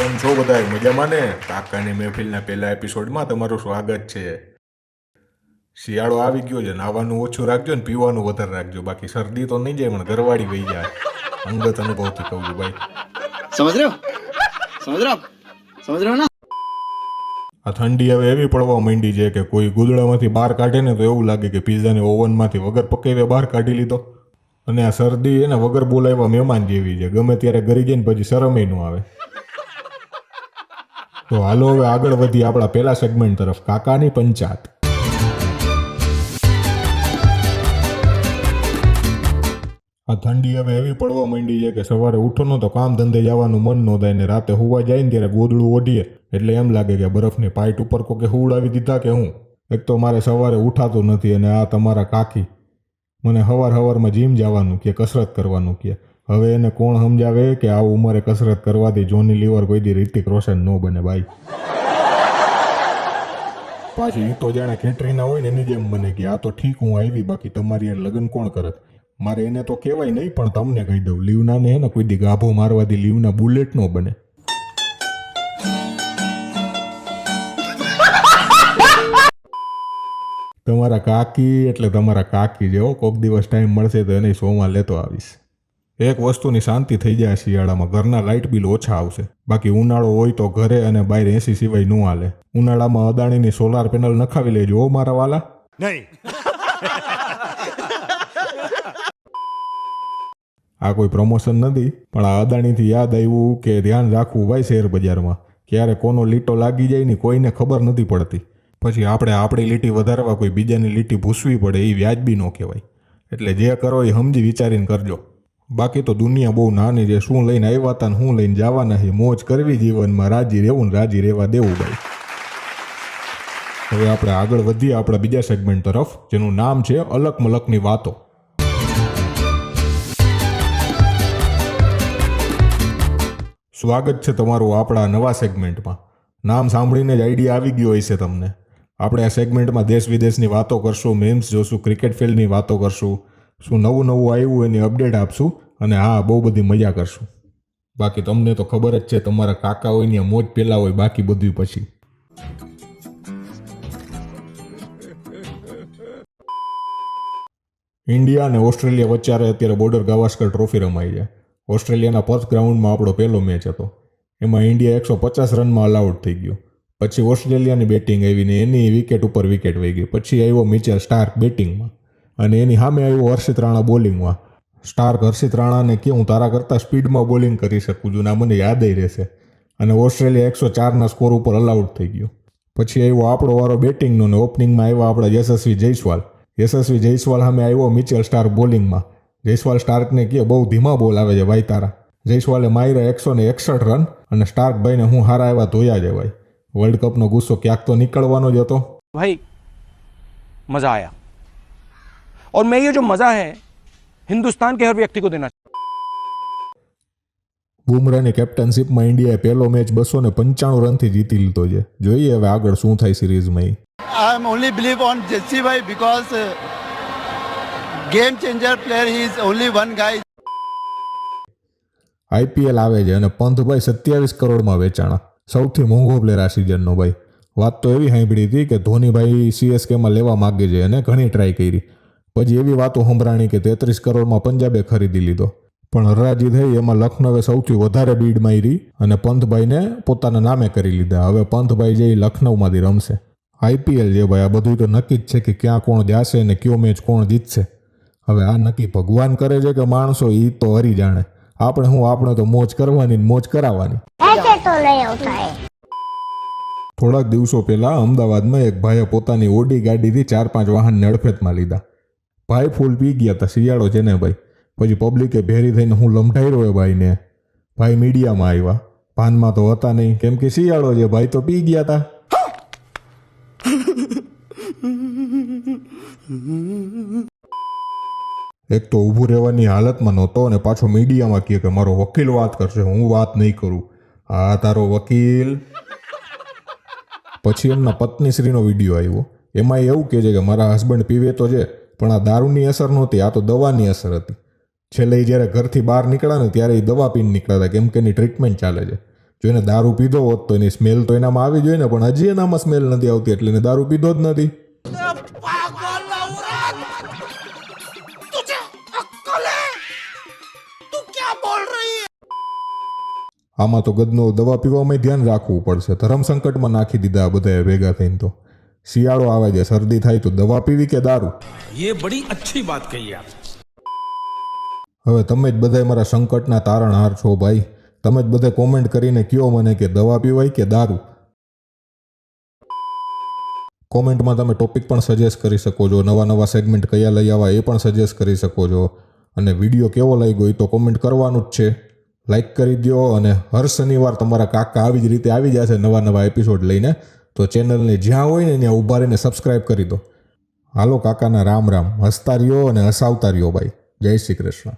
કેમ છો બધા મજામાં ને? કાકાની મહેફિલના પહેલા એપિસોડમાં તમારું સ્વાગત છે. શિયાળો આવી ગયો છે, નાવાનું ઓછું રાખજો ને પીવાનું વધારે રાખજો, બાકી શરદી તો નહીં જાય પણ ગરવાડી વહી જાય. અંગત અનુભવથી કહું છું ભાઈ. समझ रहे हो समझ रहे हो आप समझ रहे हो ना. આ ઠંડી હવે એવી પડવા માંડી છે કે કોઈ ગુદડામાંથી બહાર કાઢે ને તો એવું લાગે કે પીઝાને ઓવનમાંથી વગર પકાવે બહાર કાઢી લીધો. અને આ શરદી એને વગર બોલાવ્યા મહેમાન જેવી છે, ગમે ત્યારે ઘરી જઈને પછી શરમે ન આવે. તો હાલો હવે આગળ વધી આપણા પહેલા સેગમેન્ટ તરફ, કાકાની પંચાત. આ ઠંડી હવે એવી પડવા માંડી છે કે સવારે ઉઠો તો કામ ધંધે જવાનું મન ન થાય ને રાતે હુવા જાય ને ત્યારે ગોદડું ઓઢીએ એટલે એમ લાગે કે બરફની પાઇટ ઉપર કોકે હુવડાવી દીધા કે હું. એક તો મારે સવારે ઉઠાતું નથી અને આ તમારા કાકી મને હવારમાં જીમ જવાનું કે કસરત કરવાનું કે. હવે એને કોણ સમજાવે કે આ ઉંમરે કસરત કરવાથી જોની લીવર કોઈ દી રિતિક રોશન ન બને ભાઈ. પાછી તો જાણે કેટરીના હોય ને એની જેમ બને કે આ તો ઠીક હું આવી, બાકી તમારી લગ્ન કોણ કરત. મારે એને તો કહેવાય નહીં પણ તમને કહી દઉં, લીવનાને હે ને કોઈ દી ગાભો મારવાથી લીવના બુલેટ ન બને. તમારા કાકી એટલે તમારા કાકી જેવો, કોક દિવસ ટાઈમ મળશે તો એને શોમાં લેતો આવીશ. એક વસ્તુની શાંતિ થઈ જાય શિયાળામાં, ઘરના લાઇટ બિલ ઓછા આવશે. બાકી ઉનાળો હોય તો ઘરે અને બહાર એસી સિવાય ન હાલે. ઉનાળામાં અદાણીની સોલાર પેનલ નખાવી લેજો ઓ મારા વાલા. નહીં. આ કોઈ પ્રમોશન નથી પણ આ અદાણીથી યાદ આવ્યું કે ધ્યાન રાખવું ભાઈ શેર બજારમાં. ક્યારે કોનો લીટો લાગી જાય ને કોઈને ખબર નથી પડતી. પછી આપણે આપણી લીટી વધારવા કોઈ બીજાની લીટી ભૂસવી પડે એ વ્યાજબી ન કહેવાય. એટલે જે કરો એ સમજી વિચારીને કરજો. બાકી તો દુનિયા બહુ નાની છે, શું લઈને આવ્યા હતા ને શું લઈને જવાના છે. મોજ કરવી જીવનમાં, રાજી રહેવું ને રાજી રહેવા દેવું ભાઈ. હવે આપણે આગળ વધીએ આપણા બીજા સેગમેન્ટ તરફ, જેનું નામ છે અલક મલકની વાતો. સ્વાગત છે તમારું આપણા નવા સેગમેન્ટમાં. નામ સાંભળીને જ આઈડિયા આવી ગયો હશે તમને. આપણે આ સેગમેન્ટમાં દેશ વિદેશની વાતો કરશું, મેમ્સ જોશું, ક્રિકેટ ફિલ્ડની વાતો કરશું, શું નવું આવ્યું એની અપડેટ આપશું અને હા બહુ બધી મજા કરશું. બાકી તમને તો ખબર જ છે તમારા કાકા હોય ને મોજ પહેલાં હોય, બાકી બધું પછી. ઇન્ડિયા અને ઓસ્ટ્રેલિયા વચ્ચે અત્યારે બોર્ડર ગાવસ્કર ટ્રોફી રમાઈ છે. ઓસ્ટ્રેલિયાના પર્થ ગ્રાઉન્ડમાં આપણો પહેલો મેચ હતો. એમાં ઇન્ડિયા 150 રનમાં ઓલ આઉટ થઈ ગયું. પછી ઓસ્ટ્રેલિયાની બેટિંગ આવીને એની વિકેટ ઉપર વિકેટ વહી ગઈ. પછી આવ્યો મિચેલ સ્ટાર્ક બેટિંગમાં અને એની સામે આવ્યો હર્ષિત રાણા બોલિંગમાં. સ્ટાર્ક હર્ષિત રાણાને કે હું તારા કરતાં સ્પીડમાં બોલિંગ કરી શકું છું, ના મને યાદ રહેશે. અને ઓસ્ટ્રેલિયા 104ના સ્કોર ઉપર ઓલ આઉટ થઈ ગયું. પછી આવ્યો આપણો વારો બેટિંગનો ને ઓપનિંગમાં આવ્યા આપણા યશસ્વી જયસ્વાલ. યશસ્વી જયસ્વાલ સામે આવ્યો મિચેલ સ્ટાર્ક બોલિંગમાં. જયસ્વાલ સ્ટાર્કને કહે બહુ ધીમા બોલ આવે છે ભાઈ તારા. જયસ્વાલે માર્યા 161 રન અને સ્ટાર્ક ભાઈને હું હારા એવા ધોયા છે ભાઈ. વર્લ્ડ કપનો ગુસ્સો ક્યાંક તો નીકળવાનો જ હતો ભાઈ. મજા આયા और मैं ये जो मजा है हिंदुस्तान के हर व्यक्ति को देना. બુમરાહની કેપ્ટનશીપમાં ઇન્ડિયાએ પહેલો મેચ 295 રનથી જીતી લીધો છે. જોઈએ હવે આગળ શું થાય સિરીઝમાં. I am only believe on Jesse bhai because game changer player, he is only one guy. IPL આવે છે અને પંતભાઈ 27 કરોડમાં વેચાણા. સૌથી મોંઘો પ્લેયર આ સિઝનનો ભાઈ. વાત તો એવી સાંભળી હતી કે ધોનીભાઈ CSKમાં લેવા માગે છે અને ઘણી ટ્રાય કરી. પછી એવી વાતો સંભળાણી કે 33 કરોડમાં પંજાબે ખરીદી લીધો. પણ હરાજી થઈ એમાં લખનવે સૌથી વધારે બીડ મારી અને પંતભાઈને પોતાના નામે કરી લીધા. હવે પંતભાઈ જે લખનૌમાંથી રમશે. IPL જે ભાઈ આ બધું તો નક્કી જ છે કે ક્યાં કોણ જાશે ને કયો મેચ કોણ જીતશે. હવે આ નક્કી ભગવાન કરે છે કે માણસો એ તો હરી જાણે. આપણે તો મોજ કરવાની મોજ કરાવવાની. થોડાક દિવસો પહેલા અમદાવાદમાં એક ભાઈએ પોતાની ઓડી ગાડીથી 4-5 વાહનને અડફેટમાં લીધા. ભાઈ ફૂલ પી ગયા હતા, શિયાળો છે ને ભાઈ. પછી પબ્લિકે ભેરી થઈને હું લમઢાઈ રહ્યો ભાઈને. ભાઈ મીડિયામાં આવ્યા, ભાનમાં તો હતા નહીં કેમ કે શિયાળો છે, ભાઈ તો પી ગયા હતા. એક તો ઊભું રહેવાની હાલતમાં નહોતો અને પાછો મીડિયામાં કહે કે મારો વકીલ વાત કરશે, હું વાત નહીં કરું. હા તારો વકીલ. પછી એમના પત્નીશ્રીનો વિડીયો આવ્યો. એમાં એવું કહે છે કે મારા હસબન્ડ પીવે તો છે પણ આ દારૂની અસર નહોતી, આ તો દવાની અસર હતી. છેલ્લે જ્યારે ઘરથી બહાર નીકળ્યા ને ત્યારે એ દવા પીને નીકળ્યા હતા કેમ કે એની ટ્રીટમેન્ટ ચાલે છે. જો એને દારૂ પીધો હોત તો એની સ્મેલ તો એનામાં આવી જોઈએ ને, પણ હજી એનામાં સ્મેલ નથી આવતી એટલે એને દારૂ પીધો જ નથી. આમાં તો ગદનો દવા પીવામાં ધ્યાન રાખવું પડશે. ધર્મ સંકટમાં નાખી દીધા આ બધાએ ભેગા થઈને. તો શિયાળો આવે છે, શરદી થાય તો દવા પીવી કે દારૂ? ये बड़ी अच्छी बात कही आप. હવે તમે જ બધા મારા સંકટના તારણહાર છો ભાઈ. તમે જ બધા કોમેન્ટ કરીને કયો મને કે દવા પીવાય કે દારૂ. કોમેન્ટમાં તમે ટોપિક પણ સજેસ્ટ કરી શકો છો, નવા નવા સેગમેન્ટ કયા લઈ આવવા એ પણ સજેસ્ટ કરી શકો છો. અને વિડીયો કેવો લાગ્યો એ તો કોમેન્ટ કરવાનું જ છે. લાઈક કરી દો અને હર શનિવાર તમારા કાકા આવી જ રીતે આવી જશે નવા નવા એપિસોડ લઈને. તો ચેનલને જ્યાં હોય ને ત્યાં ઊભા રહીને સબસ્ક્રાઈબ કરી દો. હાલો કાકાના રામ રામ. હસતા રહ્યો અને હસાવતા રહ્યો ભાઈ. જય શ્રી કૃષ્ણ.